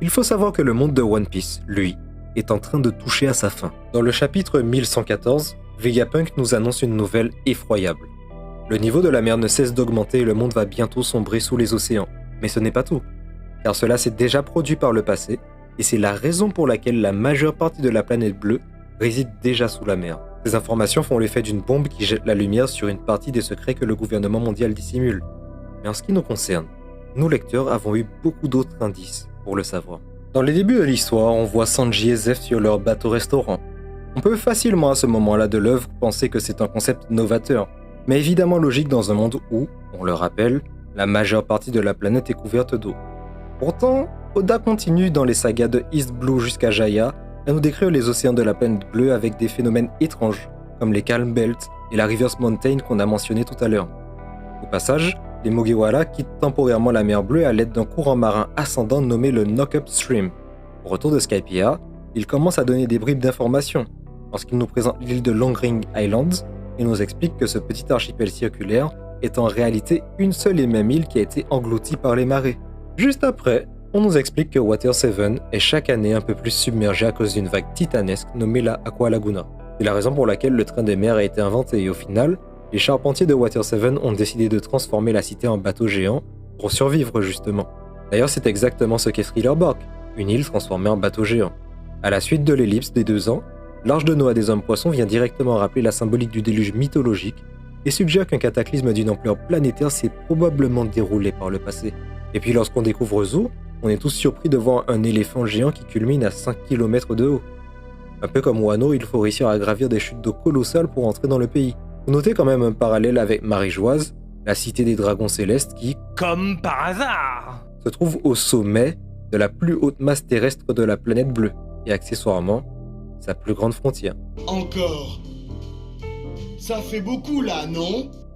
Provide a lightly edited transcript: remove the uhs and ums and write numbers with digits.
Il faut savoir que le monde de One Piece, lui, est en train de toucher à sa fin. Dans le chapitre 1114, Vegapunk nous annonce une nouvelle effroyable. Le niveau de la mer ne cesse d'augmenter et le monde va bientôt sombrer sous les océans. Mais ce n'est pas tout, car cela s'est déjà produit par le passé, et c'est la raison pour laquelle la majeure partie de la planète bleue réside déjà sous la mer. Ces informations font l'effet d'une bombe qui jette la lumière sur une partie des secrets que le gouvernement mondial dissimule. Mais en ce qui nous concerne, nous lecteurs avons eu beaucoup d'autres indices pour le savoir. Dans les débuts de l'histoire, on voit Sanji et Zeph sur leur bateau-restaurant. On peut facilement à ce moment-là de l'œuvre penser que c'est un concept novateur, mais évidemment logique dans un monde où, on le rappelle, la majeure partie de la planète est couverte d'eau. Pourtant, Oda continue dans les sagas de East Blue jusqu'à Jaya à nous décrire les océans de la planète bleue avec des phénomènes étranges, comme les Calm Belt et la Rivers Mountain qu'on a mentionné tout à l'heure. Au passage, les Mugiwara quittent temporairement la mer Bleue à l'aide d'un courant marin ascendant nommé le Knock-Up Stream. Au retour de Skypiea, ils commencent à donner des bribes d'informations, lorsqu'ils nous présentent l'île de Long Ring Islands et nous expliquent que ce petit archipel circulaire est en réalité une seule et même île qui a été engloutie par les marées. Juste après, on nous explique que Water 7 est chaque année un peu plus submergé à cause d'une vague titanesque nommée la Aqua Laguna. C'est la raison pour laquelle le train des mers a été inventé et au final, les charpentiers de Water 7 ont décidé de transformer la cité en bateau géant pour survivre justement. D'ailleurs, c'est exactement ce qu'est Thriller Bark, une île transformée en bateau géant. À la suite de l'ellipse des 2 ans, l'arche de Noah des hommes-poissons vient directement rappeler la symbolique du déluge mythologique et suggère qu'un cataclysme d'une ampleur planétaire s'est probablement déroulé par le passé. Et puis lorsqu'on découvre Zou, on est tous surpris de voir un éléphant géant qui culmine à 5 km de haut. Un peu comme Wano, il faut réussir à gravir des chutes d'eau colossales pour entrer dans le pays. Vous notez quand même un parallèle avec Marie-Joise, la cité des dragons célestes qui, Comme par hasard, se trouve au sommet de la plus haute masse terrestre de la planète bleue, et accessoirement, sa plus grande frontière. Encore. Ça fait beaucoup là, non ?